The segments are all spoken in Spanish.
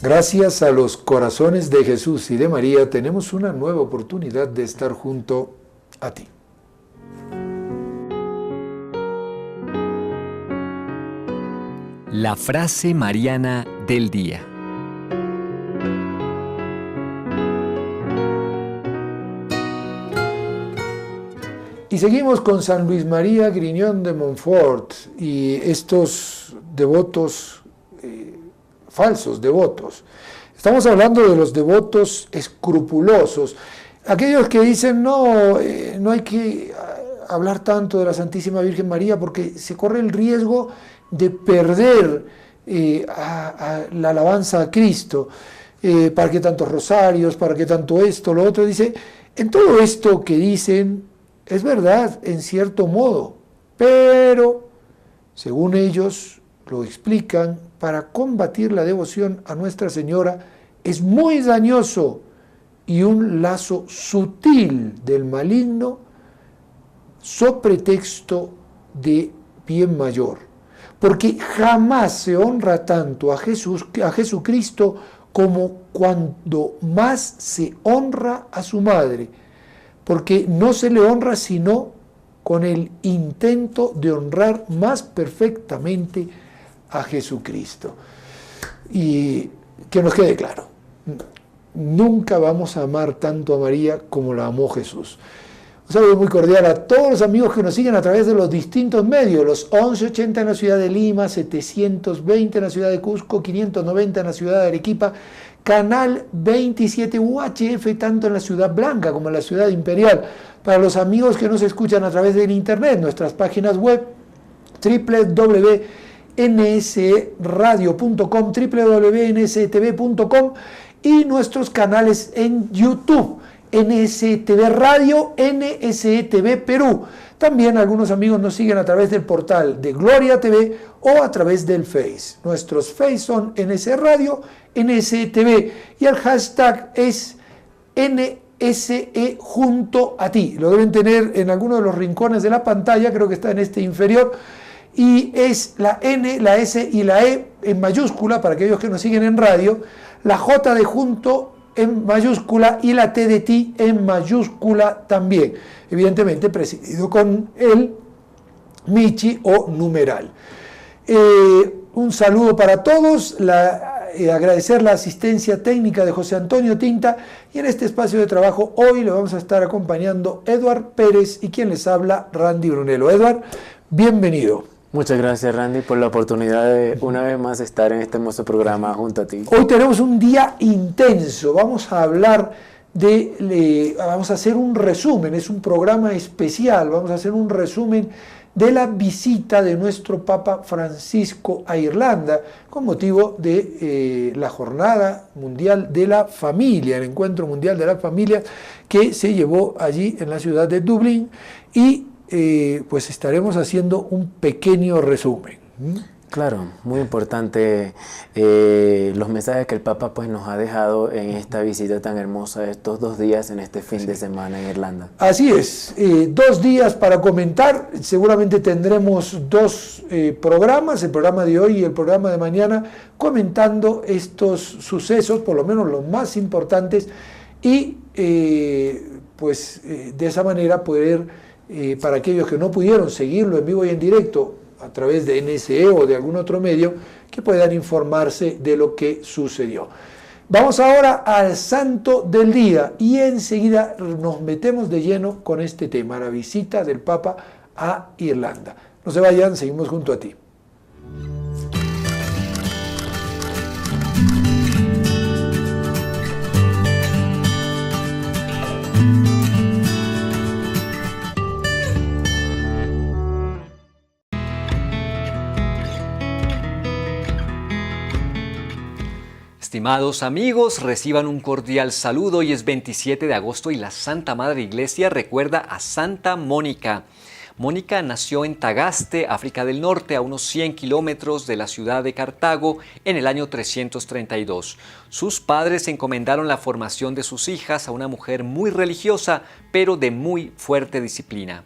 Gracias a los corazones de Jesús y de María tenemos una nueva oportunidad de estar junto a ti. La frase mariana del día. Y seguimos con San Luis María Griñón de Montfort y estos devotos, falsos devotos. Estamos hablando de los devotos escrupulosos, aquellos que dicen no hay que hablar tanto de la Santísima Virgen María porque se corre el riesgo de perder la alabanza a Cristo. ¿Para qué tantos rosarios? ¿Para qué tanto esto, lo otro? Dice, en todo esto que dicen es verdad en cierto modo, pero según ellos lo explican, para combatir la devoción a Nuestra Señora es muy dañoso y un lazo sutil del maligno so pretexto de bien mayor, porque jamás se honra tanto a Jesucristo como cuando más se honra a su madre, porque no se le honra sino con el intento de honrar más perfectamente a Jesucristo. Y que nos quede claro, nunca vamos a amar tanto a María como la amó Jesús. Un saludo muy cordial a todos los amigos que nos siguen a través de los distintos medios, los 1180 en la ciudad de Lima, 720 en la ciudad de Cusco, 590 en la ciudad de Arequipa, Canal 27 UHF, tanto en la Ciudad Blanca como en la Ciudad Imperial. Para los amigos que nos escuchan a través del internet, nuestras páginas web www.nsradio.com, www.nstv.com y nuestros canales en YouTube, NSTV Radio, NSTV Perú. También algunos amigos nos siguen a través del portal de Gloria TV o a través del Face. Nuestros Face son NS Radio, NSTV y el hashtag es NSE junto a ti. Lo deben tener en alguno de los rincones de la pantalla, creo que está en este inferior. Y es la N, la S y la E en mayúscula para aquellos que nos siguen en radio, la J de junto en mayúscula y la T de ti en mayúscula también, evidentemente presidido con el Michi o numeral. Un saludo para todos, agradecer la asistencia técnica de José Antonio Tinta, y en este espacio de trabajo hoy le vamos a estar acompañando Edward Pérez y quien les habla, Randy Brunello. Edward, bienvenido. Muchas gracias, Randy, por la oportunidad de una vez más estar en este hermoso programa junto a ti. Hoy tenemos un día intenso, vamos a hablar vamos a hacer un resumen, es un programa especial, vamos a hacer un resumen de la visita de nuestro Papa Francisco a Irlanda con motivo de la Jornada Mundial de la Familia, el Encuentro Mundial de la Familia que se llevó allí en la ciudad de Dublín, y pues estaremos haciendo un pequeño resumen. Claro, muy importante los mensajes que el Papa pues nos ha dejado en esta visita tan hermosa, estos 2 días en este fin de semana en Irlanda. Así es, 2 días para comentar, seguramente tendremos 2 programas, el programa de hoy y el programa de mañana, comentando estos sucesos, por lo menos los más importantes, y pues de esa manera poder, para aquellos que no pudieron seguirlo en vivo y en directo a través de NSE o de algún otro medio, que puedan informarse de lo que sucedió. Vamos ahora al santo del día y enseguida nos metemos de lleno con este tema, la visita del Papa a Irlanda. No se vayan, seguimos junto a ti. Estimados amigos, reciban un cordial saludo. Hoy es 27 de agosto y la Santa Madre Iglesia recuerda a Santa Mónica. Mónica nació en Tagaste, África del Norte, a unos 100 kilómetros de la ciudad de Cartago, en el año 332. Sus padres encomendaron la formación de sus hijas a una mujer muy religiosa, pero de muy fuerte disciplina.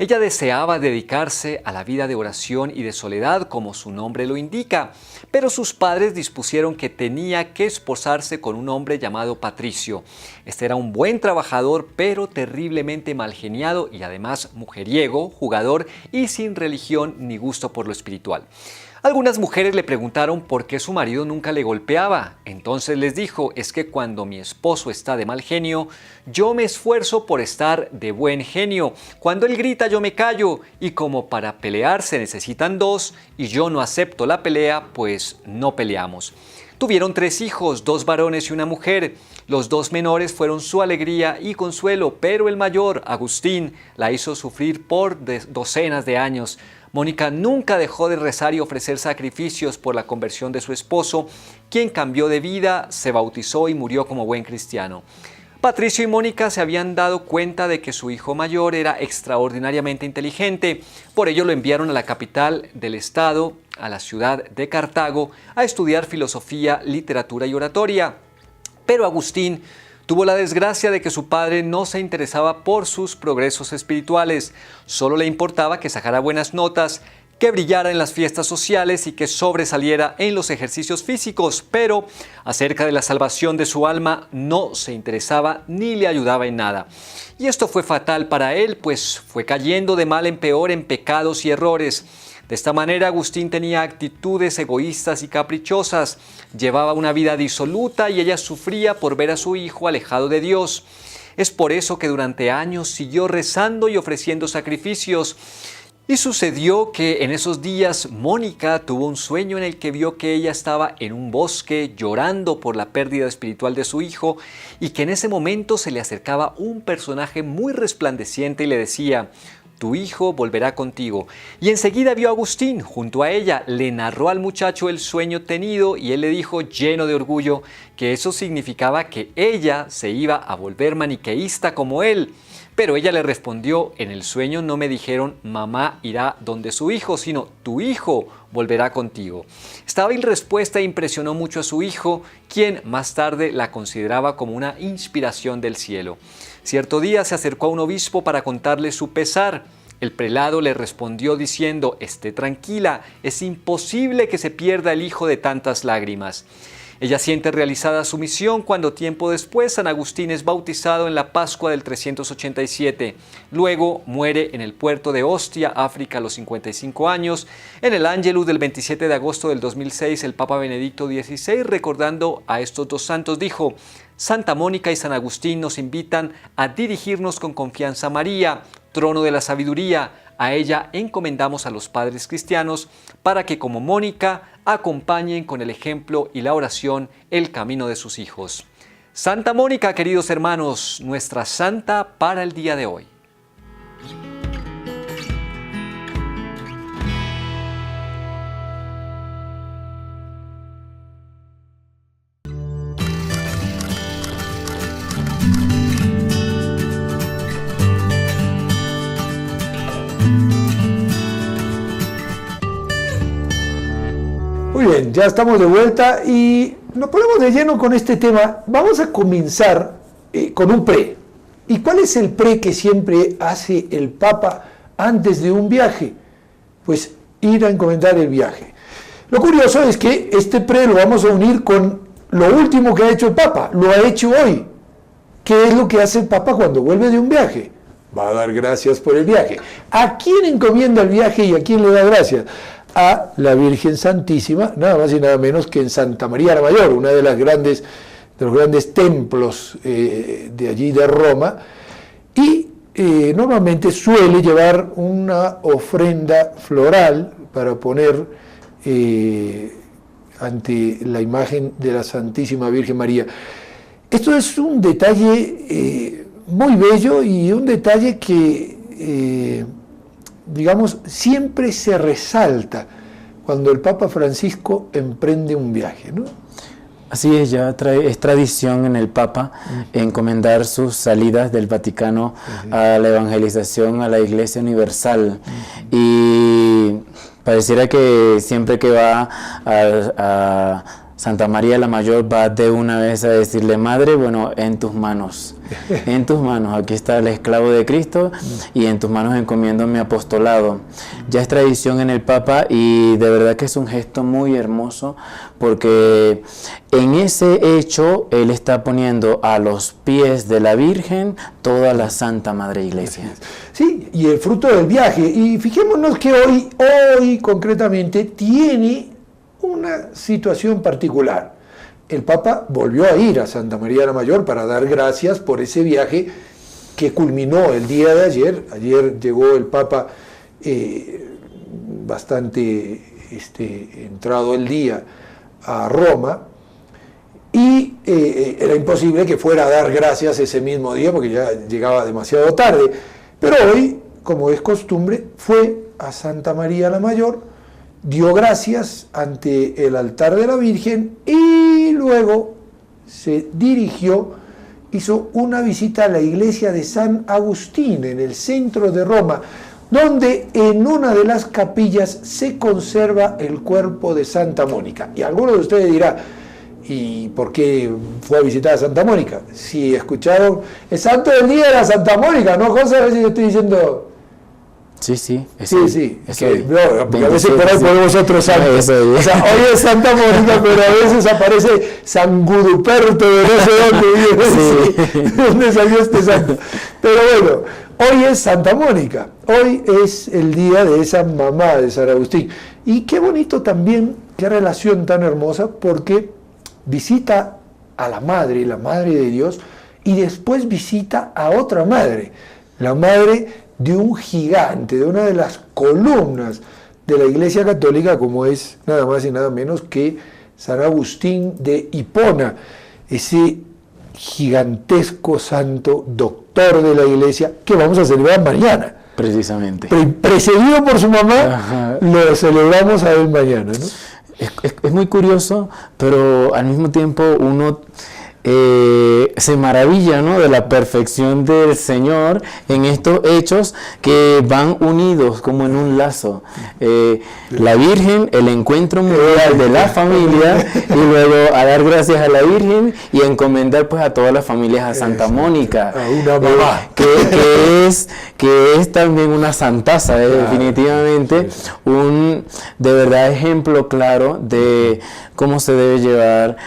Ella deseaba dedicarse a la vida de oración y de soledad, como su nombre lo indica, pero sus padres dispusieron que tenía que esposarse con un hombre llamado Patricio. Este era un buen trabajador, pero terriblemente malgeniado y además mujeriego, jugador y sin religión ni gusto por lo espiritual. Algunas mujeres le preguntaron por qué su marido nunca le golpeaba. Entonces les dijo: es que cuando mi esposo está de mal genio, yo me esfuerzo por estar de buen genio. Cuando él grita, yo me callo, y como para pelear se necesitan dos, y yo no acepto la pelea, pues no peleamos. Tuvieron 3 hijos, 2 varones y una mujer. Los 2 menores fueron su alegría y consuelo, pero el mayor, Agustín, la hizo sufrir por docenas de años. Mónica nunca dejó de rezar y ofrecer sacrificios por la conversión de su esposo, quien cambió de vida, se bautizó y murió como buen cristiano. Patricio y Mónica se habían dado cuenta de que su hijo mayor era extraordinariamente inteligente, por ello lo enviaron a la capital del estado, a la ciudad de Cartago, a estudiar filosofía, literatura y oratoria. Pero Agustín tuvo la desgracia de que su padre no se interesaba por sus progresos espirituales, solo le importaba que sacara buenas notas, que brillara en las fiestas sociales y que sobresaliera en los ejercicios físicos, pero acerca de la salvación de su alma no se interesaba ni le ayudaba en nada. Y esto fue fatal para él, pues fue cayendo de mal en peor en pecados y errores. De esta manera Agustín tenía actitudes egoístas y caprichosas, llevaba una vida disoluta y ella sufría por ver a su hijo alejado de Dios. Es por eso que durante años siguió rezando y ofreciendo sacrificios. Y sucedió que en esos días Mónica tuvo un sueño en el que vio que ella estaba en un bosque llorando por la pérdida espiritual de su hijo y que en ese momento se le acercaba un personaje muy resplandeciente y le decía: tu hijo volverá contigo. Y enseguida vio a Agustín junto a ella, le narró al muchacho el sueño tenido y él le dijo, lleno de orgullo, que eso significaba que ella se iba a volver maniqueísta como él. Pero ella le respondió: en el sueño no me dijeron mamá irá donde su hijo, sino tu hijo volverá contigo. Esta hábil respuesta impresionó mucho a su hijo, quien más tarde la consideraba como una inspiración del cielo. Cierto día se acercó a un obispo para contarle su pesar. El prelado le respondió diciendo: esté tranquila, es imposible que se pierda el hijo de tantas lágrimas. Ella siente realizada su misión cuando tiempo después San Agustín es bautizado en la Pascua del 387. Luego muere en el puerto de Ostia, África, a los 55 años. En el Ángelus del 27 de agosto del 2006, el Papa Benedicto XVI, recordando a estos 2 santos, dijo: Santa Mónica y San Agustín nos invitan a dirigirnos con confianza a María, trono de la sabiduría. A ella encomendamos a los padres cristianos para que, como Mónica, acompañen con el ejemplo y la oración el camino de sus hijos. Santa Mónica, queridos hermanos, nuestra santa para el día de hoy. Muy bien, ya estamos de vuelta y nos ponemos de lleno con este tema. Vamos a comenzar con un pre. ¿Y cuál es el pre que siempre hace el Papa antes de un viaje? Pues ir a encomendar el viaje. Lo curioso es que este pre lo vamos a unir con lo último que ha hecho el Papa. Lo ha hecho hoy. ¿Qué es lo que hace el Papa cuando vuelve de un viaje? Va a dar gracias por el viaje. ¿A quién encomienda el viaje y a quién le da gracias? A la Virgen Santísima, nada más y nada menos que en Santa María la Mayor, una de los grandes templos de allí de Roma, y normalmente suele llevar una ofrenda floral para poner ante la imagen de la Santísima Virgen María. Esto es un detalle muy bello y un detalle que digamos, siempre se resalta cuando el Papa Francisco emprende un viaje, ¿no? Así es, es tradición en el Papa encomendar sus salidas del Vaticano a la evangelización, a la Iglesia Universal. Y pareciera que siempre que va a Santa María la Mayor va de una vez a decirle: Madre, bueno, en tus manos, aquí está el esclavo de Cristo y en tus manos encomiendo mi apostolado. Ya es tradición en el Papa y de verdad que es un gesto muy hermoso, porque en ese hecho él está poniendo a los pies de la Virgen toda la Santa Madre Iglesia. Sí, y el fruto del viaje. Y fijémonos que hoy concretamente tiene una situación particular. El Papa volvió a ir a Santa María la Mayor para dar gracias por ese viaje que culminó el día de ayer. Ayer llegó el Papa bastante entrado el día a Roma, y era imposible que fuera a dar gracias ese mismo día porque ya llegaba demasiado tarde. Pero hoy, como es costumbre, fue a Santa María la Mayor, dio gracias ante el altar de la Virgen y luego se dirigió, hizo una visita a la iglesia de San Agustín en el centro de Roma, donde en una de las capillas se conserva el cuerpo de Santa Mónica. Y alguno de ustedes dirá: ¿y por qué fue a visitar a Santa Mónica? Si escucharon, el santo del día era Santa Mónica, ¿no, José? A veces yo estoy diciendo... Sí. Sí, porque a veces por ahí ponemos otros santos. O sea, hoy es Santa Mónica, pero a veces aparece San Guduperto, de no sé dónde, de dónde salió este santo. Pero bueno, hoy es Santa Mónica, hoy es el día de esa mamá de San Agustín. Y qué bonito también, qué relación tan hermosa, porque visita a la madre de Dios, y después visita a otra madre, la madre de un gigante, de una de las columnas de la Iglesia Católica, como es nada más y nada menos que San Agustín de Hipona, ese gigantesco santo, doctor de la Iglesia, que vamos a celebrar mañana. Precisamente. Precedido por su mamá, ajá, lo celebramos a él mañana, ¿no? Es muy curioso, pero al mismo tiempo uno se maravilla, ¿no?, de la perfección del Señor en estos hechos que van unidos como en un lazo. La Virgen, el encuentro mundial de la familia, y luego a dar gracias a la Virgen y encomendar pues a todas las familias a Santa Mónica, a una mamá. que es también una santaza, definitivamente, un de verdad ejemplo claro de cómo se debe llevar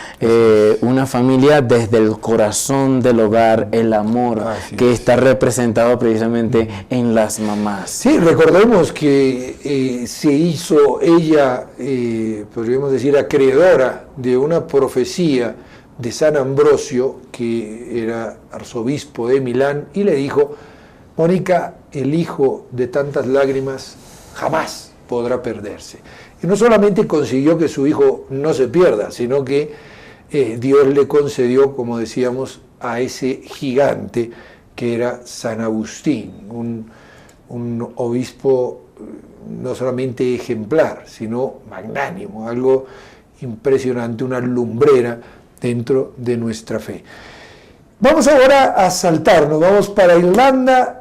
una familia desde el corazón del hogar, el amor que está representado precisamente en las mamás. Sí, recordemos que se hizo ella, podríamos decir, acreedora de una profecía de San Ambrosio, que era arzobispo de Milán, y le dijo: Mónica, el hijo de tantas lágrimas jamás podrá perderse. Y no solamente consiguió que su hijo no se pierda, sino que Dios le concedió, como decíamos, a ese gigante que era San Agustín, un obispo no solamente ejemplar, sino magnánimo, algo impresionante, una lumbrera dentro de nuestra fe. Vamos ahora a saltarnos, vamos para Irlanda.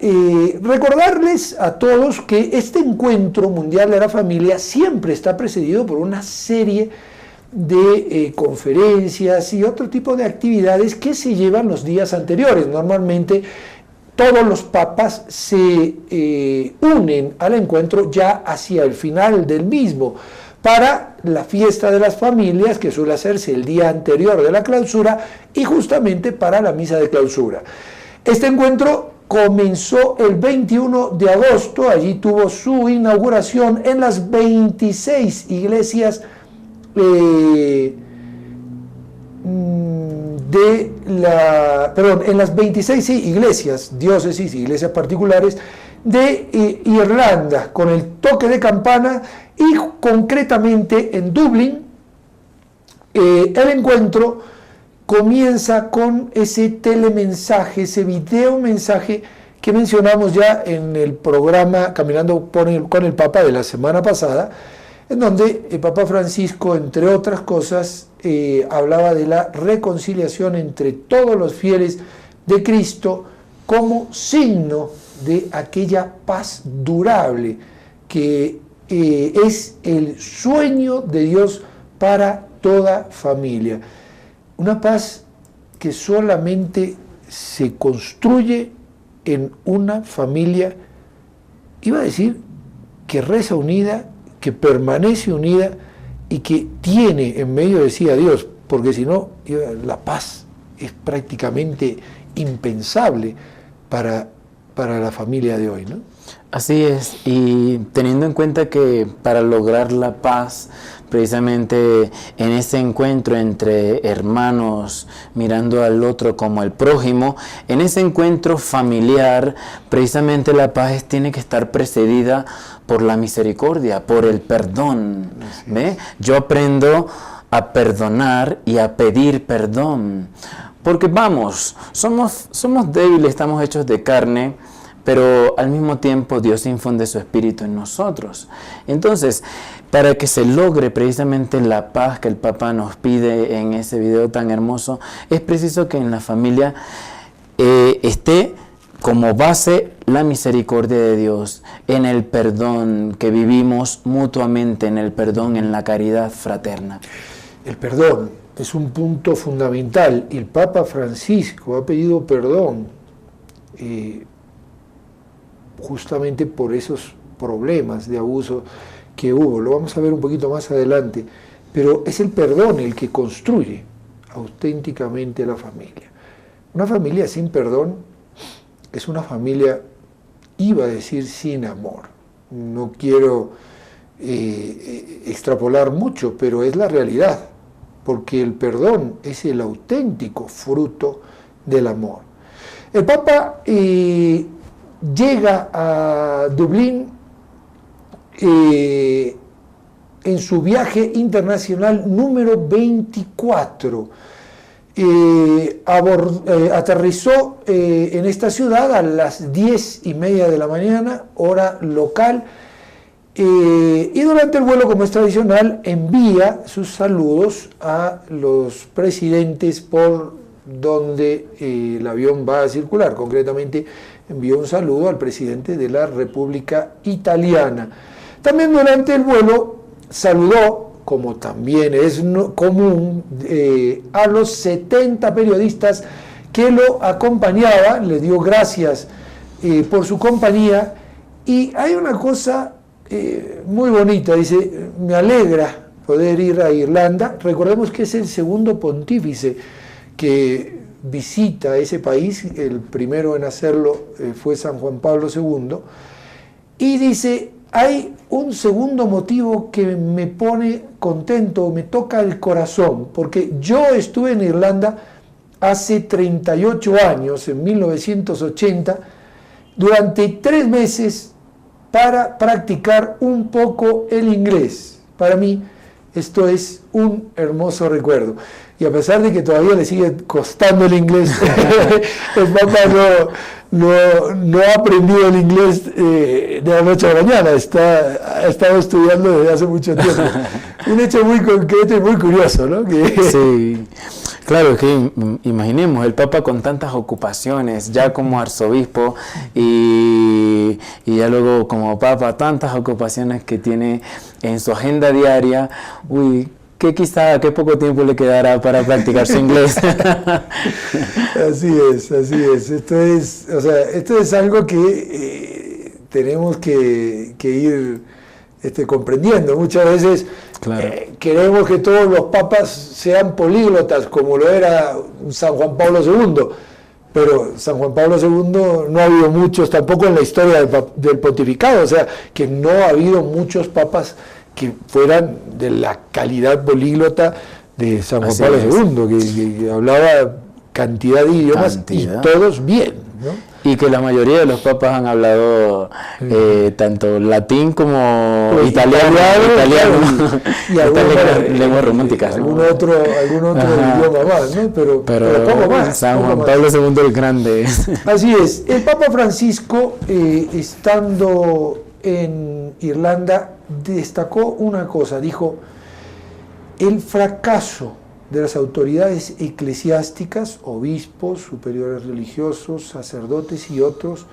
Recordarles a todos que este encuentro mundial de la familia siempre está precedido por una serie de conferencias y otro tipo de actividades que se llevan los días anteriores. Normalmente todos los papas se unen al encuentro ya hacia el final del mismo, para la fiesta de las familias, que suele hacerse el día anterior de la clausura, y justamente para la misa de clausura. Este encuentro comenzó el 21 de agosto, allí tuvo su inauguración en las 26 iglesias en las 26 iglesias, diócesis, iglesias particulares de Irlanda, con el toque de campana, y concretamente en Dublín el encuentro comienza con ese telemensaje, ese video mensaje que mencionamos ya en el programa Caminando con el Papa de la semana pasada, en donde el Papa Francisco, entre otras cosas, hablaba de la reconciliación entre todos los fieles de Cristo como signo de aquella paz durable que es el sueño de Dios para toda familia. Una paz que solamente se construye en una familia, iba a decir, que reza unida, que permanece unida y que tiene en medio de sí a Dios, porque si no, la paz es prácticamente impensable para la familia de hoy, ¿no? Así es, y teniendo en cuenta que para lograr la paz, precisamente en ese encuentro entre hermanos, mirando al otro como el prójimo, en ese encuentro familiar, precisamente la paz tiene que estar precedida por la misericordia, por el perdón. ¿Ve? Yo aprendo a perdonar y a pedir perdón, porque vamos, somos débiles, estamos hechos de carne, pero al mismo tiempo Dios infunde su espíritu en nosotros. Entonces, para que se logre precisamente la paz que el Papa nos pide en ese video tan hermoso, es preciso que en la familia esté como base la misericordia de Dios, en el perdón que vivimos mutuamente, en el perdón, en la caridad fraterna. El perdón es un punto fundamental, y el Papa Francisco ha pedido perdón justamente por esos problemas de abuso que hubo. Lo vamos a ver un poquito más adelante, pero es el perdón el que construye auténticamente la familia. Una familia sin perdón es una familia, iba a decir, sin amor. No quiero extrapolar mucho, pero es la realidad, porque el perdón es el auténtico fruto del amor. El Papa llega a Dublín en su viaje internacional número 24. Aterrizó en esta ciudad a las 10:30 de la mañana, hora local, y durante el vuelo, como es tradicional, envía sus saludos a los presidentes por donde el avión va a circular. Concretamente, envió un saludo al presidente de la República Italiana. También durante el vuelo saludó, como también es común, a los 70 periodistas que lo acompañaban, le dio gracias por su compañía, y hay una cosa muy bonita, dice: me alegra poder ir a Irlanda. Recordemos que es el segundo pontífice que visita ese país, el primero en hacerlo fue San Juan Pablo II, y dice: hay un segundo motivo que me pone contento, me toca el corazón, porque yo estuve en Irlanda hace 38 años, en 1980, durante 3 meses para practicar un poco el inglés. Para mí esto es un hermoso recuerdo. Y a pesar de que todavía le sigue costando el inglés, el Papa no ha aprendido el inglés de la noche a la mañana, ha estado estudiando desde hace mucho tiempo. Un hecho muy concreto y muy curioso, ¿no? Sí, claro, que imaginemos el Papa con tantas ocupaciones, ya como arzobispo y ya luego como Papa, tantas ocupaciones que tiene en su agenda diaria. Que quizá qué poco tiempo le quedará para practicar su inglés. Así es. Esto es algo que tenemos que ir comprendiendo. Muchas veces queremos que todos los papas sean políglotas, como lo era San Juan Pablo II. Pero San Juan Pablo II no ha habido muchos, tampoco en la historia del pontificado, o sea, que no ha habido muchos papas que fueran de la calidad políglota de San Juan Pablo II, que hablaba cantidad de idiomas y todos bien, ¿no? Y que la mayoría de los papas han hablado tanto latín como italiano y estas lenguas románticas. Algún otro idioma más, ¿no? Pero poco más. San Juan Pablo II el Grande. Así es. El Papa Francisco, estando en Irlanda, destacó una cosa, dijo: el fracaso de las autoridades eclesiásticas, obispos, superiores religiosos, sacerdotes y otros,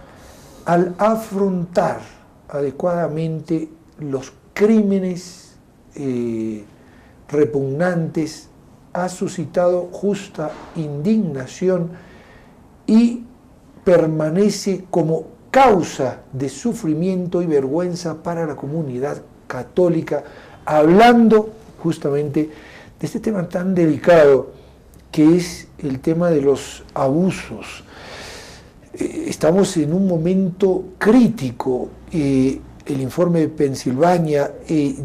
al afrontar adecuadamente los crímenes repugnantes, ha suscitado justa indignación y permanece como causa de sufrimiento y vergüenza para la comunidad católica, hablando justamente de este tema tan delicado que es el tema de los abusos. Estamos en un momento crítico. El informe de Pensilvania,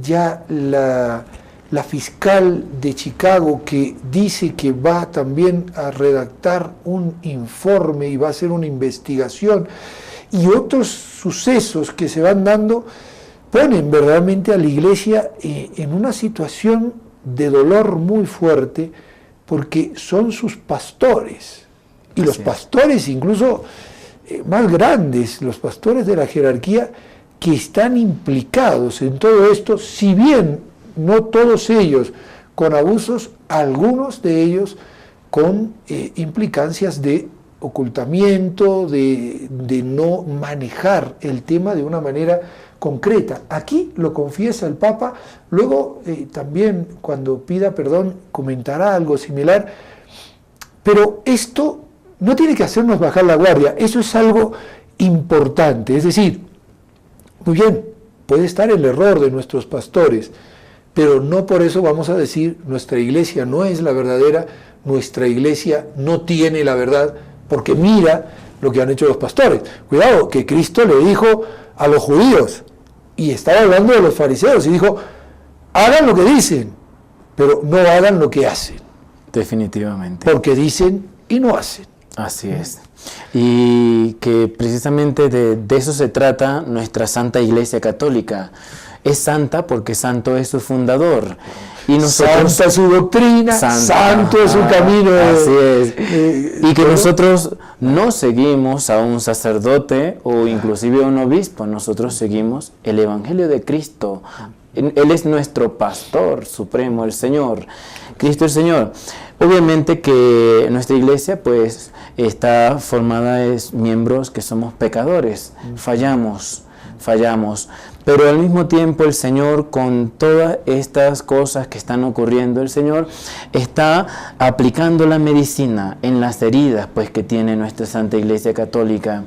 ya la fiscal de Chicago, que dice que va también a redactar un informe y va a hacer una investigación, y otros sucesos que se van dando, ponen verdaderamente a la iglesia en una situación de dolor muy fuerte, porque son sus pastores, y los pastores incluso más grandes, los pastores de la jerarquía, que están implicados en todo esto, si bien no todos ellos con abusos, algunos de ellos con implicancias de ocultamiento, de no manejar el tema de una manera concreta. Aquí lo confiesa el Papa, luego también cuando pida perdón comentará algo similar, pero esto no tiene que hacernos bajar la guardia, eso es algo importante, es decir, muy bien, puede estar el error de nuestros pastores, pero no por eso vamos a decir nuestra iglesia no es la verdadera, nuestra iglesia no tiene la verdad, porque mira lo que han hecho los pastores. Cuidado, que Cristo le dijo a los judíos, y estaba hablando de los fariseos, y dijo, hagan lo que dicen, pero no hagan lo que hacen. Definitivamente. Porque dicen y no hacen. Así es. Y que precisamente de eso se trata nuestra Santa Iglesia Católica. Es santa porque santo es su fundador. Y nosotros, santa es su doctrina, santo es su camino. Así es. Y que nosotros no seguimos a un sacerdote o inclusive a un obispo, nosotros seguimos el Evangelio de Cristo. Él es nuestro pastor supremo, el Señor. Cristo el Señor. Obviamente que nuestra iglesia pues está formada de miembros que somos pecadores, fallamos, pero al mismo tiempo el Señor, con todas estas cosas que están ocurriendo, el Señor está aplicando la medicina en las heridas pues que tiene nuestra Santa Iglesia Católica.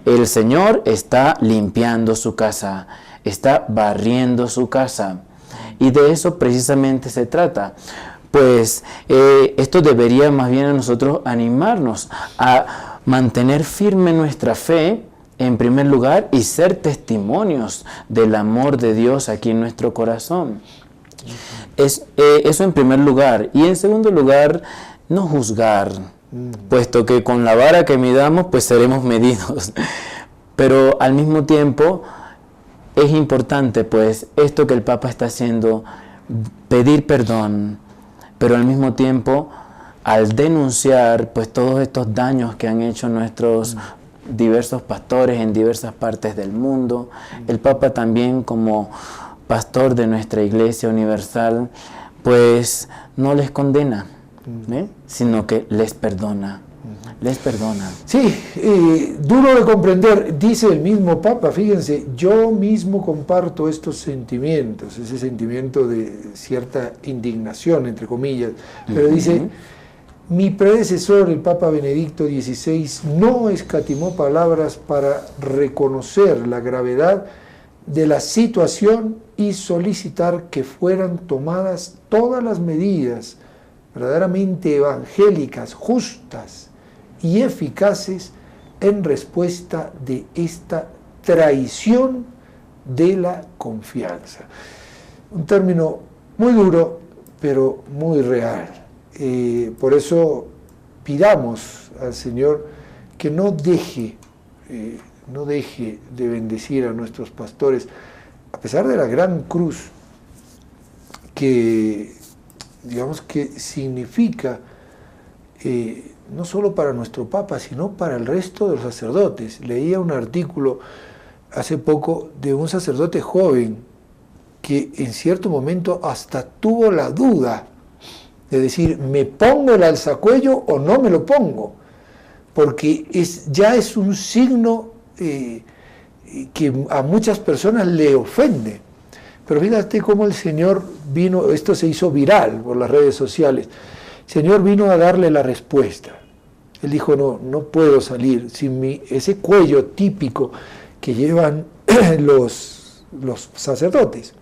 El Señor está limpiando su casa, está barriendo su casa, y de eso precisamente se trata. Pues esto debería más bien a nosotros animarnos a mantener firme nuestra fe en primer lugar y ser testimonios del amor de Dios aquí en nuestro corazón. Eso en primer lugar. Y en segundo lugar, no juzgar, puesto que con la vara que midamos pues seremos medidos. Pero al mismo tiempo es importante pues esto que el Papa está haciendo, pedir perdón, pero al mismo tiempo, al denunciar pues todos estos daños que han hecho nuestros diversos pastores en diversas partes del mundo, el Papa también como pastor de nuestra Iglesia Universal, pues no les condena, sino que les perdona. Les perdona. Sí, duro de comprender, dice el mismo Papa, fíjense, yo mismo comparto estos sentimientos, ese sentimiento de cierta indignación, entre comillas, pero dice, mi predecesor, el Papa Benedicto XVI, no escatimó palabras para reconocer la gravedad de la situación y solicitar que fueran tomadas todas las medidas verdaderamente evangélicas, justas y eficaces en respuesta de esta traición de la confianza. Un término muy duro, pero muy real. Por eso pidamos al Señor que no deje de bendecir a nuestros pastores, a pesar de la gran cruz que, digamos, que significa no solo para nuestro Papa, sino para el resto de los sacerdotes. Leía un artículo hace poco de un sacerdote joven que en cierto momento hasta tuvo la duda de decir, ¿me pongo el alzacuello o no me lo pongo? Porque ya es un signo que a muchas personas le ofende. Pero fíjate cómo el Señor vino, esto se hizo viral por las redes sociales, el Señor vino a darle la respuesta. Él dijo, no puedo salir sin ese cuello típico que llevan los sacerdotes.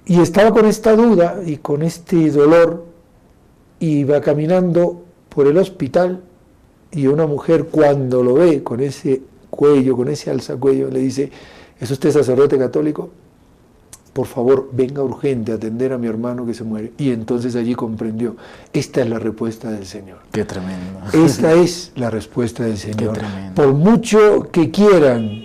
Y estaba con esta duda y con este dolor, y va caminando por el hospital, y una mujer cuando lo ve con ese cuello, con ese alzacuello, le dice, ¿es usted sacerdote católico? Por favor, venga urgente a atender a mi hermano que se muere. Y entonces allí comprendió, esta es la respuesta del Señor. Qué tremendo. Esta es la respuesta del Señor. Qué tremendo. Por mucho que quieran,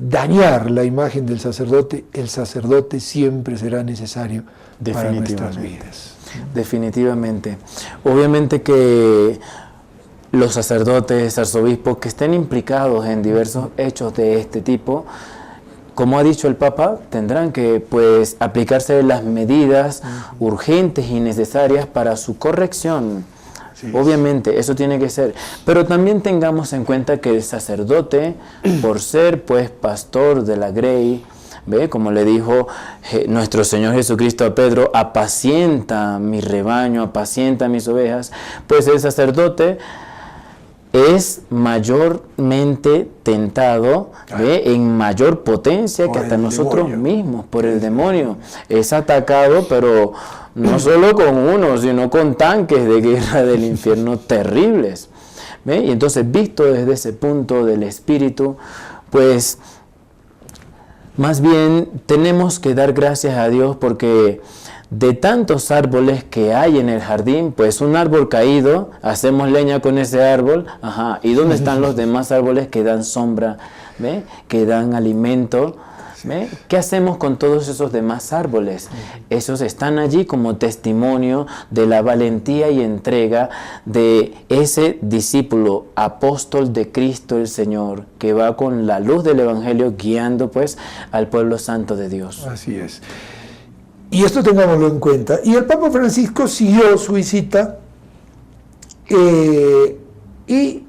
dañar la imagen del sacerdote, el sacerdote siempre será necesario para nuestras vidas. Definitivamente. Obviamente que los sacerdotes, arzobispos que estén implicados en diversos hechos de este tipo, como ha dicho el Papa, tendrán que aplicarse las medidas urgentes y necesarias para su corrección. Sí. Obviamente, eso tiene que ser. Pero también tengamos en cuenta que el sacerdote, por ser pastor de la grey, ¿ve? Como le dijo nuestro Señor Jesucristo a Pedro, apacienta mi rebaño, apacienta mis ovejas, pues el sacerdote es mayormente tentado, en mayor potencia que hasta nosotros mismos, por el demonio. Es atacado, pero no solo con uno, sino con tanques de guerra del infierno terribles. ¿Ve? Y entonces, visto desde ese punto del espíritu, pues más bien tenemos que dar gracias a Dios porque de tantos árboles que hay en el jardín, pues un árbol caído, hacemos leña con ese árbol, ¿y dónde están los demás árboles que dan sombra, ¿ve? Que dan alimento? ¿Ve? ¿Qué hacemos con todos esos demás árboles? Esos están allí como testimonio de la valentía y entrega de ese discípulo, apóstol de Cristo el Señor, que va con la luz del Evangelio guiando al pueblo santo de Dios. Así es. Y esto tengámoslo en cuenta. Y el Papa Francisco siguió su visita y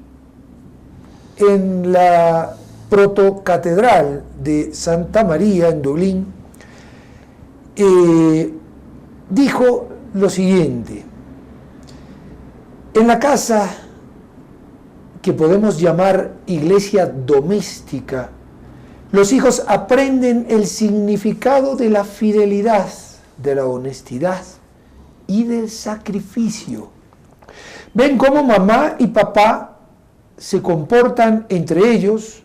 en la protocatedral de Santa María en Dublín dijo lo siguiente: en la casa que podemos llamar iglesia doméstica, los hijos aprenden el significado de la fidelidad, de la honestidad y del sacrificio. Ven cómo mamá y papá se comportan entre ellos,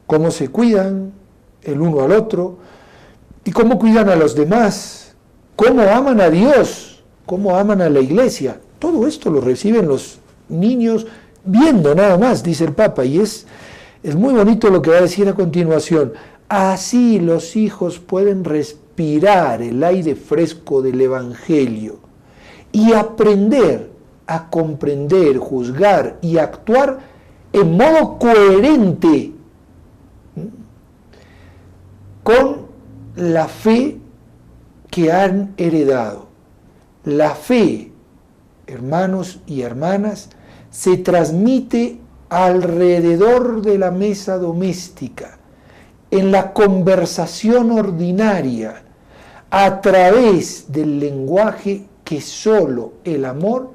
cómo se cuidan el uno al otro y cómo cuidan a los demás, cómo aman a Dios, cómo aman a la iglesia. Todo esto lo reciben los niños viendo nada más, dice el Papa, y es muy bonito lo que va a decir a continuación. Así los hijos pueden respirar el aire fresco del Evangelio y aprender a comprender, juzgar y actuar en modo coherente con la fe que han heredado. La fe, hermanos y hermanas, se transmite alrededor de la mesa doméstica, en la conversación ordinaria, a través del lenguaje que solo el amor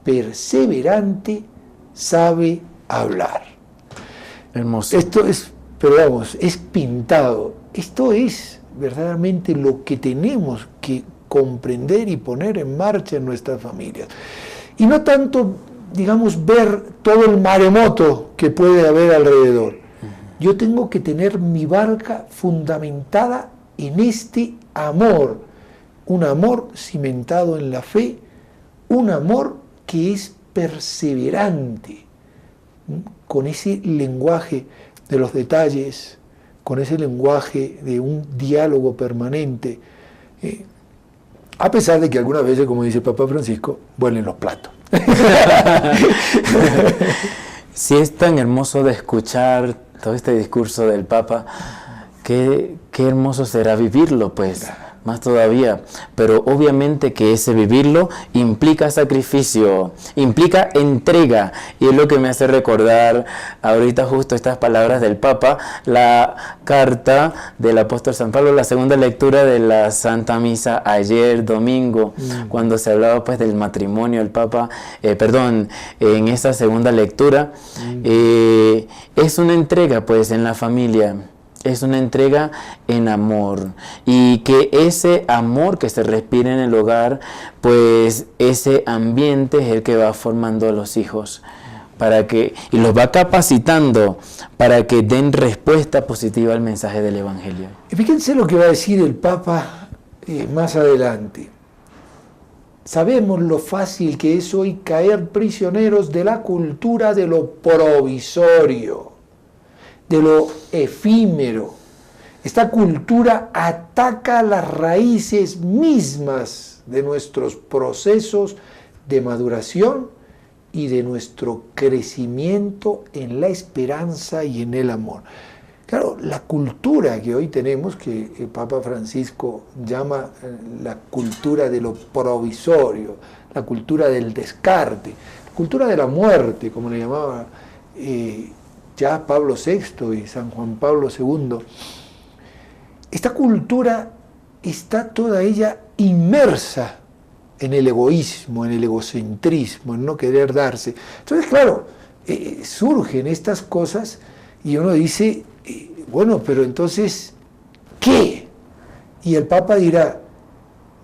perseverante sabe hablar. Hermoso. Esto es, pero vamos, es pintado. Esto es verdaderamente lo que tenemos que comprender y poner en marcha en nuestras familias. Y no tanto, digamos, ver todo el maremoto que puede haber alrededor. Yo tengo que tener mi barca fundamentada en este amor, un amor cimentado en la fe, un amor que es perseverante, con ese lenguaje de los detalles, con ese lenguaje de un diálogo permanente, a pesar de que algunas veces, como dice el Papa Francisco, vuelen los platos. Sí, es tan hermoso de escuchar todo este discurso del Papa, qué hermoso será vivirlo, pues, más todavía. Pero obviamente que ese vivirlo implica sacrificio, implica entrega. Y es lo que me hace recordar ahorita justo estas palabras del Papa, la carta del apóstol San Pablo, la segunda lectura de la Santa Misa ayer domingo, cuando se hablaba pues del matrimonio, el Papa, en esa segunda lectura, es una entrega pues en la familia. Es una entrega en amor, y que ese amor que se respira en el hogar, pues ese ambiente es el que va formando a los hijos y los va capacitando para que den respuesta positiva al mensaje del Evangelio. Y fíjense lo que va a decir el Papa más adelante. Sabemos lo fácil que es hoy caer prisioneros de la cultura de lo provisorio, de lo efímero. Esta cultura ataca las raíces mismas de nuestros procesos de maduración y de nuestro crecimiento en la esperanza y en el amor. Claro, la cultura que hoy tenemos, que el Papa Francisco llama la cultura de lo provisorio, la cultura del descarte, la cultura de la muerte, como le llamaba ya Pablo VI y San Juan Pablo II. Esta cultura está toda ella inmersa en el egoísmo, en el egocentrismo, en no querer darse. Entonces, claro, surgen estas cosas y uno dice, bueno, pero entonces, ¿qué? Y el Papa dirá,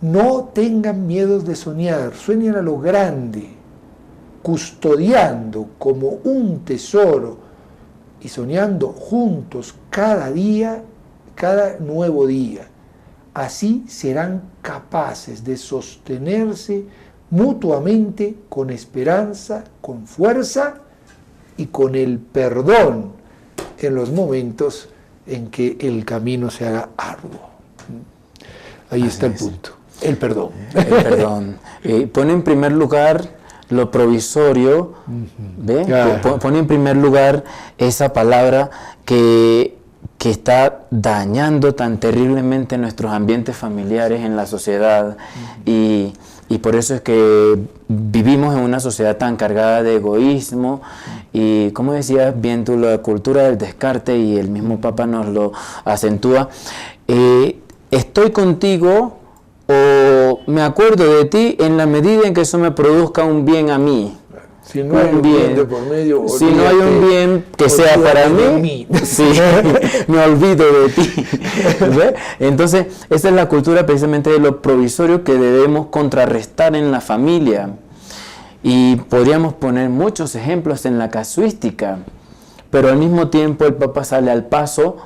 no tengan miedos de soñar, sueñen a lo grande, custodiando como un tesoro y soñando juntos cada día, cada nuevo día. Así serán capaces de sostenerse mutuamente con esperanza, con fuerza y con el perdón en los momentos en que el camino se haga arduo. Ahí está el punto, el perdón. El perdón. Pone en primer lugar lo provisorio, ¿ve? Pone en primer lugar esa palabra que está dañando tan terriblemente nuestros ambientes familiares en la sociedad, y por eso es que vivimos en una sociedad tan cargada de egoísmo, y como decías bien tú, la cultura del descarte, y el mismo Papa nos lo acentúa. Estoy contigo o me acuerdo de ti en la medida en que eso me produzca un bien a mí. Si no hay un bien de por medio, si no hay un bien que sea para mí, sí, me olvido de ti. ¿Ve? Entonces, esa es la cultura precisamente de lo provisorio que debemos contrarrestar en la familia. Y podríamos poner muchos ejemplos en la casuística, pero al mismo tiempo el Papa sale al paso,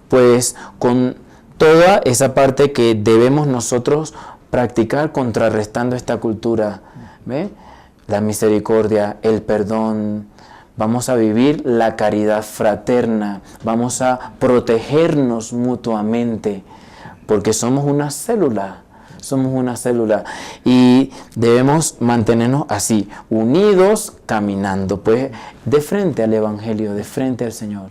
pues con toda esa parte que debemos nosotros practicar contrarrestando esta cultura. ¿Ve? La misericordia, el perdón, vamos a vivir la caridad fraterna, vamos a protegernos mutuamente, porque somos una célula, y debemos mantenernos así, unidos, caminando, pues, de frente al Evangelio, de frente al Señor.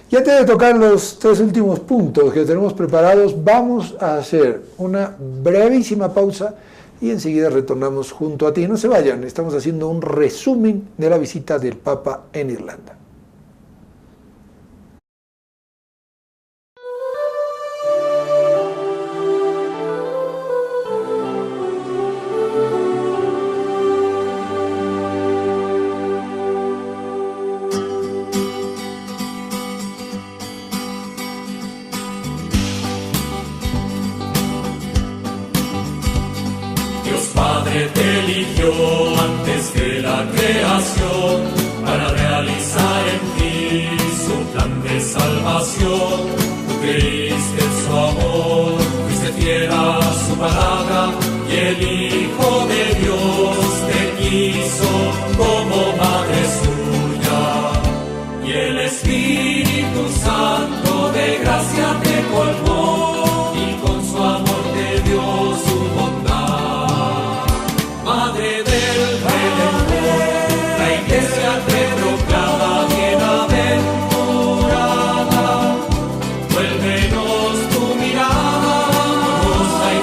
Y antes de tocar los tres últimos puntos que tenemos preparados, vamos a hacer una brevísima pausa y enseguida retornamos junto a ti. No se vayan, estamos haciendo un resumen de la visita del Papa en Irlanda. Te eligió antes de la creación para realizar en ti su plan de salvación. Tú creíste en su amor, fuiste fiel a su palabra, y el Hijo de Dios te quiso como madre suya. Y el Espíritu Santo de gracia te colmó, y con su amor te dio su bondad. Madre del Redentor, la Iglesia te proclama bienaventurada. Vuélvenos tu mirada amorosa y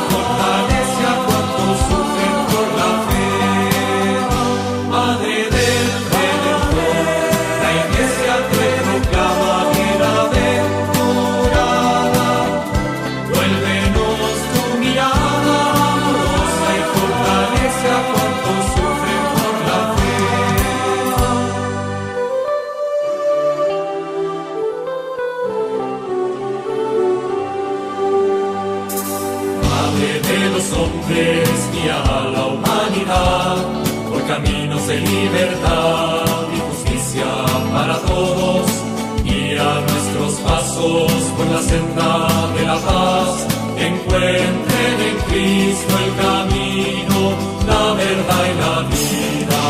hombres, guía a la humanidad por caminos de libertad y justicia para todos. Guía nuestros pasos por la senda de la paz. Encuentren en Cristo el camino, la verdad y la vida.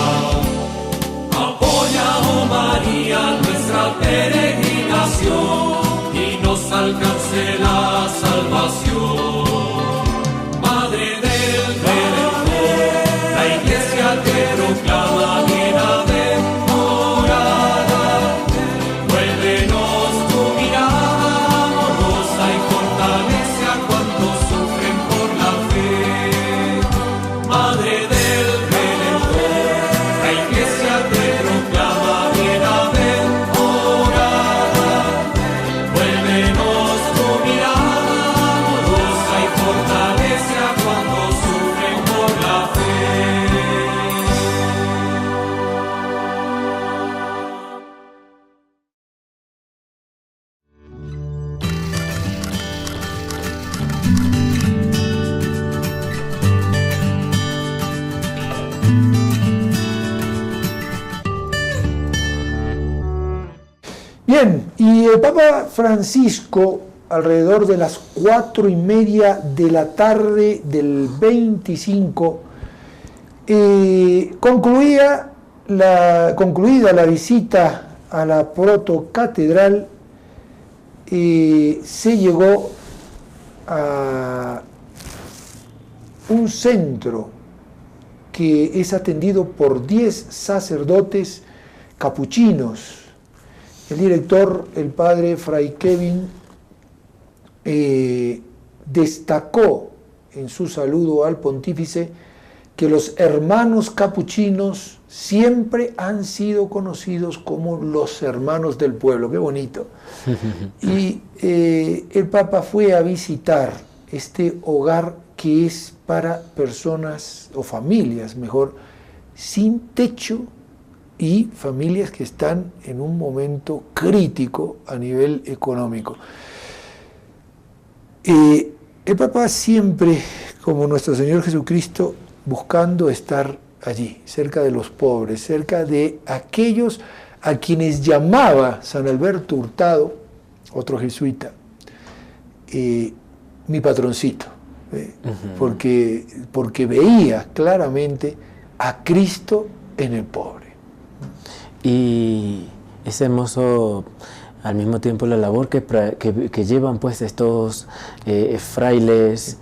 Apoya, oh María, nuestra peregrinación y nos alcance la salvación. Madre del Redentor, la Iglesia te proclama bienaventurada. Vuélvenos tu mirada amorosa y fortalece a cuantos sufren por la fe. Madre del Redentor, la Iglesia te proclama bienaventurada. Vuélvenos tu mirada amorosa y fortalece a cuantos sufren por la fe. Bien, y el Papa Francisco, alrededor de las 4:30 de la tarde del 25, concluida la visita a la protocatedral, se llegó a un centro que es atendido por 10 sacerdotes capuchinos. El director, el padre Fray Kevin, destacó en su saludo al pontífice que los hermanos capuchinos siempre han sido conocidos como los hermanos del pueblo. ¡Qué bonito! Y el Papa fue a visitar este hogar que es para personas, o familias mejor, sin techo, y familias que están en un momento crítico a nivel económico. El Papa siempre, como nuestro Señor Jesucristo, buscando estar allí, cerca de los pobres, cerca de aquellos a quienes llamaba San Alberto Hurtado, otro jesuita, mi patroncito, porque veía claramente a Cristo en el pobre. Y es hermoso al mismo tiempo la labor que llevan pues estos frailes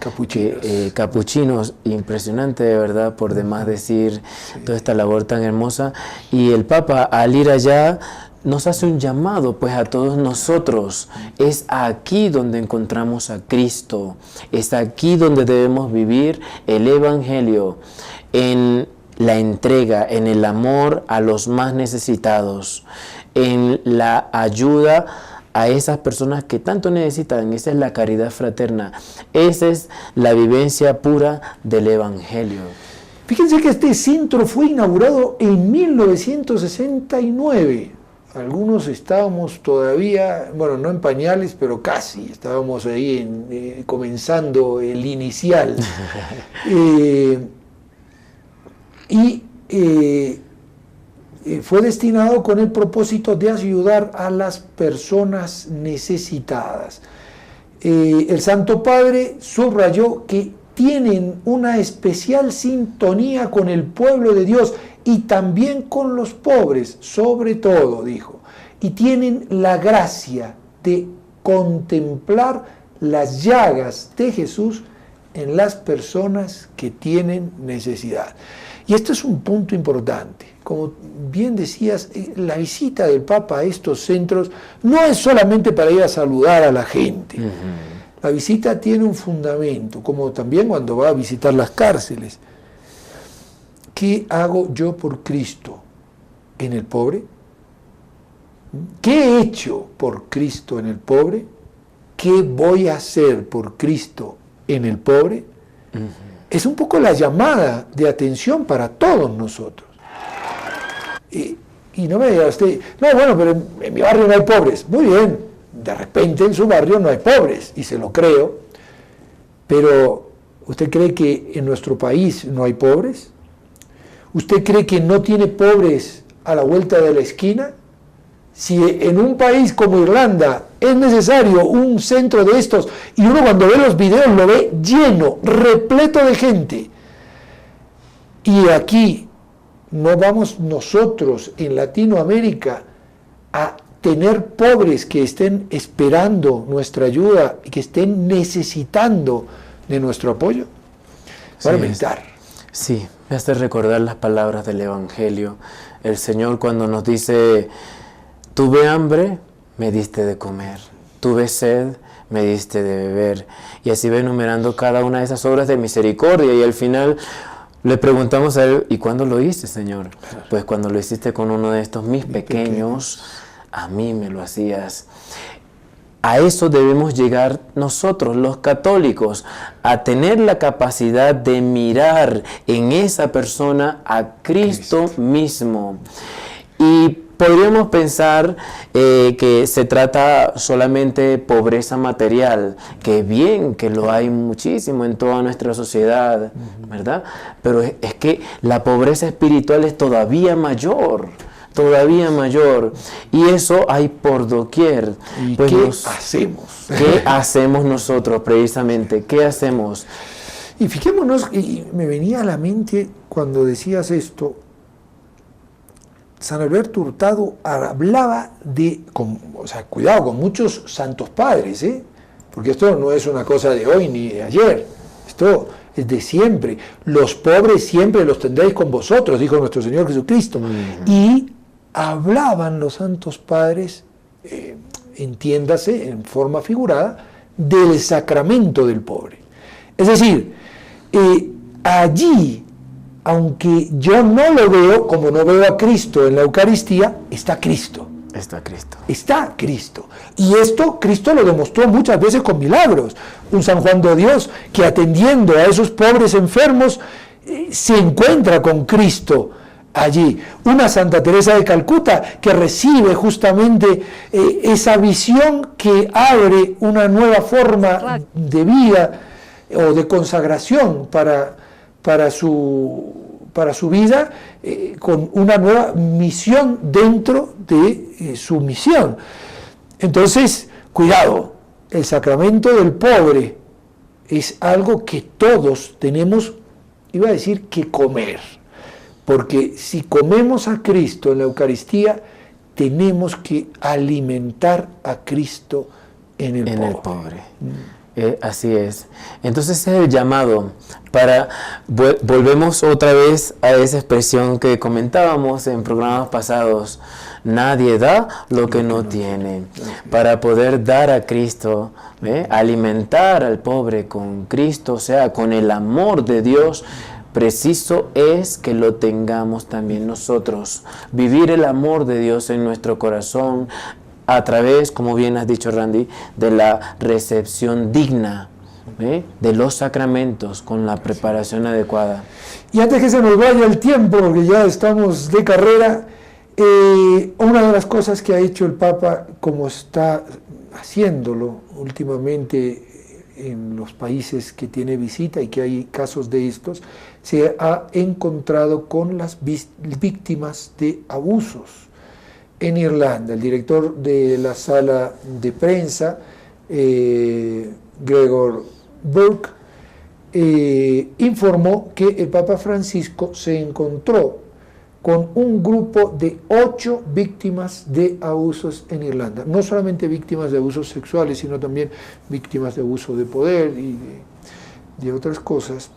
capuchinos, impresionante de verdad, por demás decir, sí, toda esta labor tan hermosa. Y el Papa, al ir allá, nos hace un llamado pues a todos nosotros. Es aquí donde encontramos a Cristo, es aquí donde debemos vivir el Evangelio, en la entrega, en el amor a los más necesitados, en la ayuda a esas personas que tanto necesitan. Esa es la caridad fraterna, esa es la vivencia pura del Evangelio. Fíjense que este centro fue inaugurado en 1969. Algunos estábamos todavía, bueno, no en pañales, pero casi, estábamos ahí comenzando el inicial. Fue destinado con el propósito de ayudar a las personas necesitadas. El Santo Padre subrayó que tienen una especial sintonía con el pueblo de Dios y también con los pobres, sobre todo, dijo, y tienen la gracia de contemplar las llagas de Jesús en las personas que tienen necesidad. Y este es un punto importante. Como bien decías, la visita del Papa a estos centros no es solamente para ir a saludar a la gente. La visita tiene un fundamento, como también cuando va a visitar las cárceles. ¿Qué hago yo por Cristo en el pobre? ¿Qué he hecho por Cristo en el pobre? ¿Qué voy a hacer por Cristo en el pobre? Es un poco la llamada de atención para todos nosotros. Y no me diga usted, no, bueno, pero en mi barrio no hay pobres. Muy bien, de repente en su barrio no hay pobres, y se lo creo, pero ¿Usted cree que en nuestro país no hay pobres? ¿Usted cree que no tiene pobres a la vuelta de la esquina? Si en un país como Irlanda es necesario un centro de estos, y uno cuando ve los videos lo ve lleno, repleto de gente, y aquí no vamos nosotros en Latinoamérica a tener pobres que estén esperando nuestra ayuda y que estén necesitando de nuestro apoyo. Para meditar. Sí, me hace recordar las palabras del Evangelio. El Señor cuando nos dice: tuve hambre, me diste de comer. Tuve sed, me diste de beber. Y así va enumerando cada una de esas obras de misericordia. Y al final le preguntamos a Él: ¿y cuándo lo hiciste, Señor? Pues cuando lo hiciste con uno de estos mis pequeños, a mí me lo hacías. A eso debemos llegar nosotros, los católicos, a tener la capacidad de mirar en esa persona a Cristo mismo. Y podríamos pensar que se trata solamente de pobreza material, que bien, que lo hay muchísimo en toda nuestra sociedad, ¿verdad? Pero es que la pobreza espiritual es todavía mayor. Y eso hay por doquier. ¿Y pues qué hacemos? ¿Qué hacemos nosotros precisamente? ¿Qué hacemos? Y fijémonos, y me venía a la mente cuando decías esto, San Alberto Hurtado hablaba de, cuidado, con muchos santos padres, porque esto no es una cosa de hoy ni de ayer, esto es de siempre. Los pobres siempre los tendréis con vosotros, dijo nuestro Señor Jesucristo. Y hablaban los santos padres, entiéndase en forma figurada, del sacramento del pobre. Es decir, allí, aunque yo no lo veo, como no veo a Cristo en la Eucaristía, está Cristo. Está Cristo. Y esto Cristo lo demostró muchas veces con milagros. Un San Juan de Dios que atendiendo a esos pobres enfermos se encuentra con Cristo allí. Una Santa Teresa de Calcuta que recibe justamente esa visión que abre una nueva forma de vida o de consagración para su vida, con una nueva misión dentro de su misión. Entonces, cuidado, el sacramento del pobre es algo que todos tenemos, iba a decir, que comer. Porque si comemos a Cristo en la Eucaristía, tenemos que alimentar a Cristo en el pobre. Así es. Entonces es el llamado para, volvemos otra vez a esa expresión que comentábamos en programas pasados: nadie da lo que no tiene. Para poder dar a Cristo, alimentar al pobre con Cristo, o sea, con el amor de Dios, preciso es que lo tengamos también nosotros. Vivir el amor de Dios en nuestro corazón, a través, como bien has dicho, Randy, de la recepción digna de los sacramentos con la preparación adecuada. Y antes que se nos vaya el tiempo, porque ya estamos de carrera, una de las cosas que ha hecho el Papa, como está haciéndolo últimamente en los países que tiene visita y que hay casos de estos, se ha encontrado con las víctimas de abusos. En Irlanda, el director de la sala de prensa, Gregor Burke, informó que el Papa Francisco se encontró con un grupo de 8 víctimas de abusos en Irlanda. No solamente víctimas de abusos sexuales, sino también víctimas de abuso de poder y de otras cosas.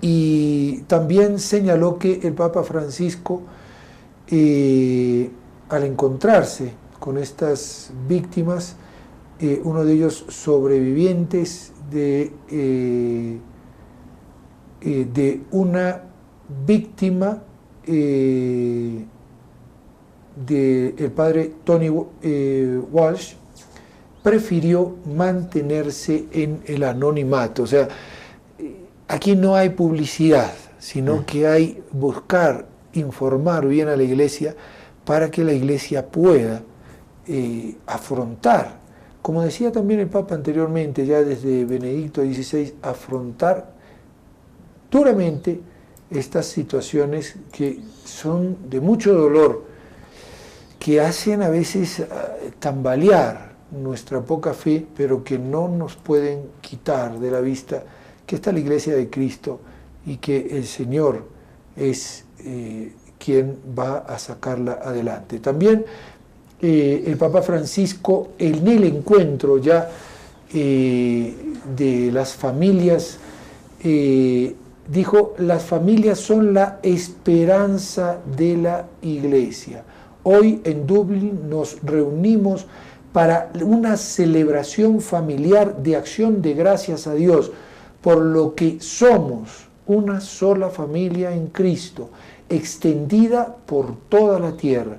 Y también señaló que el Papa Francisco, al encontrarse con estas víctimas, uno de ellos sobrevivientes de una víctima del padre Tony Walsh, prefirió mantenerse en el anonimato. O sea, aquí no hay publicidad, sino que hay buscar informar bien a la Iglesia para que la Iglesia pueda afrontar como decía también el Papa anteriormente, ya desde Benedicto XVI, afrontar duramente estas situaciones que son de mucho dolor, que hacen a veces tambalear nuestra poca fe, pero que no nos pueden quitar de la vista que está la Iglesia de Cristo y que el Señor es quien va a sacarla adelante. También el Papa Francisco, en el encuentro ya de las familias, dijo: las familias son la esperanza de la Iglesia. Hoy en Dublín nos reunimos para una celebración familiar de acción de gracias a Dios por lo que somos una sola familia en Cristo, extendida por toda la tierra.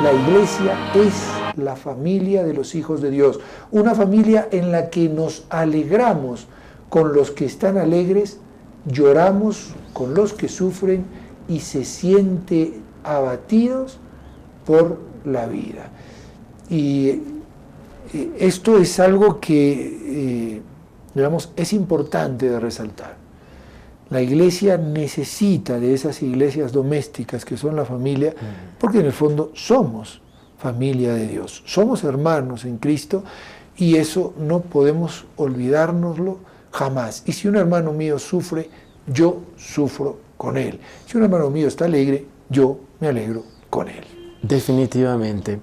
La Iglesia es la familia de los hijos de Dios, una familia en la que nos alegramos con los que están alegres, lloramos con los que sufren y se siente abatidos por la vida. Y esto es algo que, digamos, es importante de resaltar. La Iglesia necesita de esas iglesias domésticas que son la familia, porque en el fondo somos familia de Dios, somos hermanos en Cristo, y eso no podemos olvidárnoslo jamás. Y si un hermano mío sufre, yo sufro con él. Si un hermano mío está alegre, yo me alegro con él. Definitivamente.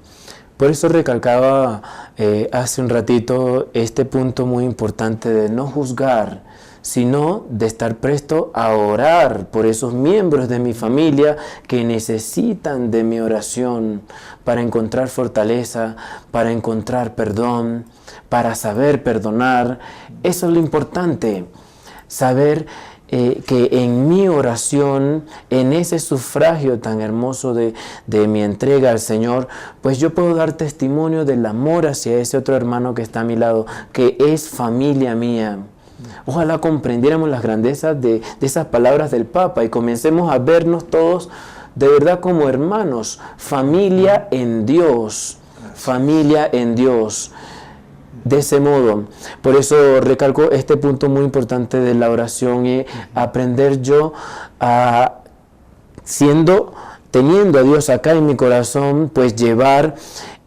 Por eso recalcaba hace un ratito este punto muy importante de no juzgar, sino de estar presto a orar por esos miembros de mi familia que necesitan de mi oración para encontrar fortaleza, para encontrar perdón, para saber perdonar. Eso es lo importante, saber que en mi oración, en ese sufragio tan hermoso de mi entrega al Señor, pues yo puedo dar testimonio del amor hacia ese otro hermano que está a mi lado, que es familia mía. Ojalá comprendiéramos las grandezas de esas palabras del Papa y comencemos a vernos todos de verdad como hermanos, familia en Dios, familia en Dios. De ese modo, por eso recalco este punto muy importante de la oración y aprender yo a, teniendo a Dios acá en mi corazón, pues llevar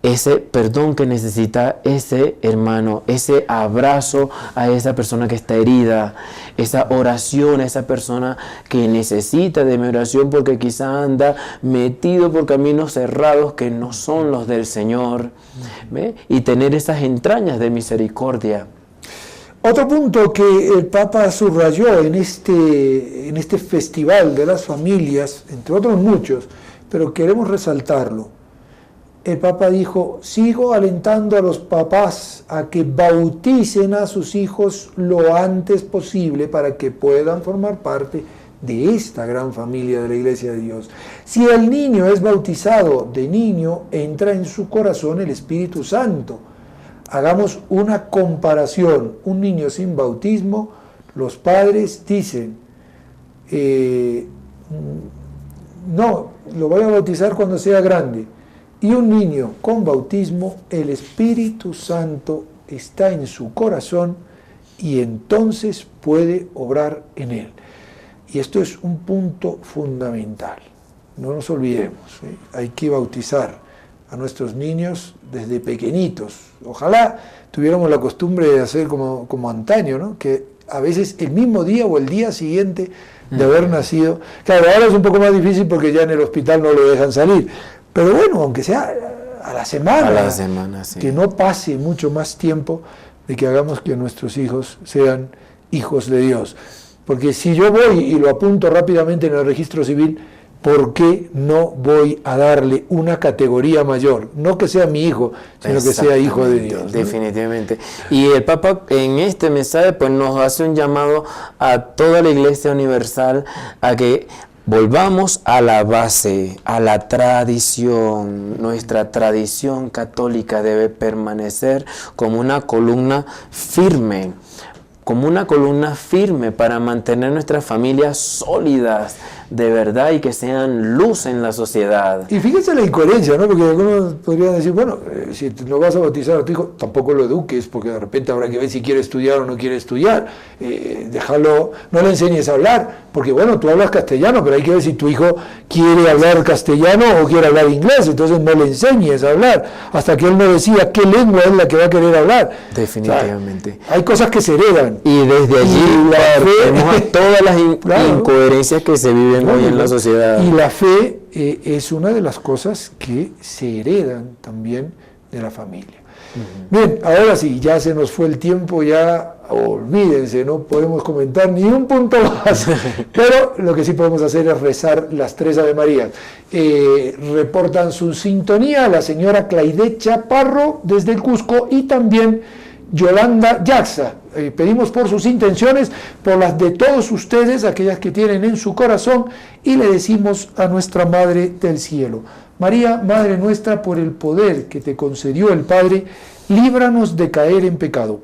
ese perdón que necesita ese hermano, ese abrazo a esa persona que está herida, esa oración a esa persona que necesita de mi oración porque quizá anda metido por caminos cerrados que no son los del Señor, ¿ve? Y tener esas entrañas de misericordia. Otro punto que el Papa subrayó en este festival de las familias, entre otros muchos, pero queremos resaltarlo. El Papa dijo: sigo alentando a los papás a que bauticen a sus hijos lo antes posible para que puedan formar parte de esta gran familia de la Iglesia de Dios. Si el niño es bautizado de niño, entra en su corazón el Espíritu Santo. Hagamos una comparación. Un niño sin bautismo, los padres dicen, no, lo voy a bautizar cuando sea grande. Y un niño con bautismo, el Espíritu Santo está en su corazón y entonces puede obrar en él. Y esto es un punto fundamental. No nos olvidemos, ¿eh? Hay que bautizar a nuestros niños desde pequeñitos. Ojalá tuviéramos la costumbre de hacer como antaño, ¿no? Que a veces el mismo día o el día siguiente de haber nacido. Claro, ahora es un poco más difícil porque ya en el hospital no lo dejan salir. Pero bueno, aunque sea a la semana, sí. Que no pase mucho más tiempo de que hagamos que nuestros hijos sean hijos de Dios. Porque si yo voy y lo apunto rápidamente en el registro civil, ¿por qué no voy a darle una categoría mayor? No que sea mi hijo, sino que sea hijo de Dios, ¿no? Definitivamente. Y el Papa en este mensaje pues nos hace un llamado a toda la Iglesia Universal a que volvamos a la base, a la tradición. Nuestra tradición católica debe permanecer como una columna firme, para mantener nuestras familias sólidas, de verdad y que sean luz en la sociedad. Y fíjense la incoherencia, ¿no? Porque algunos podrían decir, bueno, si no vas a bautizar a tu hijo, tampoco lo eduques, porque de repente habrá que ver si quiere estudiar o no quiere estudiar. Déjalo, no le enseñes a hablar, porque bueno, tú hablas castellano, pero hay que ver si tu hijo quiere hablar castellano o quiere hablar inglés, entonces no le enseñes a hablar, hasta que él no decida qué lengua es la que va a querer hablar. Definitivamente. O sea, hay cosas que se heredan. Y desde allí vemos todas las incoherencias que se viven hoy en la sociedad. Y la fe es una de las cosas que se heredan también de la familia. Bien, ahora sí, ya se nos fue el tiempo, ya olvídense, no podemos comentar ni un punto más, pero lo que sí podemos hacer es rezar las 3 Ave Marías. Reportan su sintonía la señora Claide Chaparro desde el Cusco y también Yolanda Yaxa. Pedimos por sus intenciones, por las de todos ustedes, aquellas que tienen en su corazón, y le decimos a nuestra Madre del Cielo: María, Madre nuestra, por el poder que te concedió el Padre, líbranos de caer en pecado.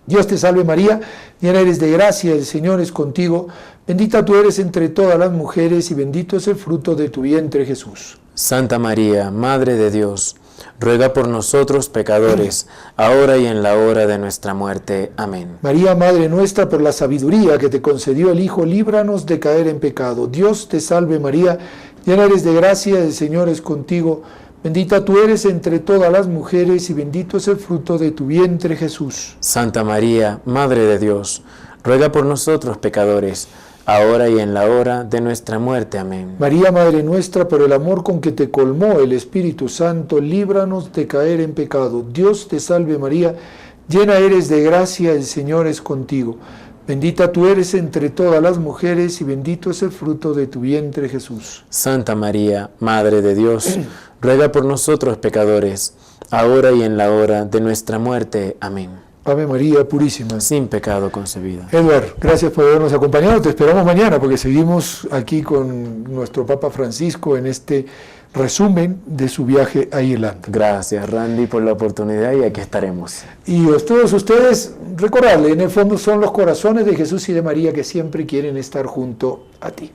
Dios te salve María, llena eres de gracia, el Señor es contigo, bendita tú eres entre todas las mujeres y bendito es el fruto de tu vientre Jesús. Santa María, Madre de Dios, ruega por nosotros pecadores, ahora y en la hora de nuestra muerte. Amén. María, Madre nuestra, por la sabiduría que te concedió el Hijo, líbranos de caer en pecado. Dios te salve María, llena eres de gracia, el Señor es contigo, bendita tú eres entre todas las mujeres y bendito es el fruto de tu vientre Jesús. Santa María, Madre de Dios, ruega por nosotros pecadores, ahora y en la hora de nuestra muerte. Amén. María, Madre nuestra, por el amor con que te colmó el Espíritu Santo, líbranos de caer en pecado. Dios te salve María, llena eres de gracia, el Señor es contigo. Bendita tú eres entre todas las mujeres y bendito es el fruto de tu vientre Jesús. Santa María, Madre de Dios, ruega por nosotros pecadores, ahora y en la hora de nuestra muerte. Amén. Ave María Purísima. Sin pecado concebida. Edward, gracias por habernos acompañado. Te esperamos mañana porque seguimos aquí con nuestro Papa Francisco en este resumen de su viaje a Irlanda. Gracias, Randy, por la oportunidad y aquí estaremos. Y a todos ustedes, recordarle, en el fondo son los corazones de Jesús y de María que siempre quieren estar junto a ti.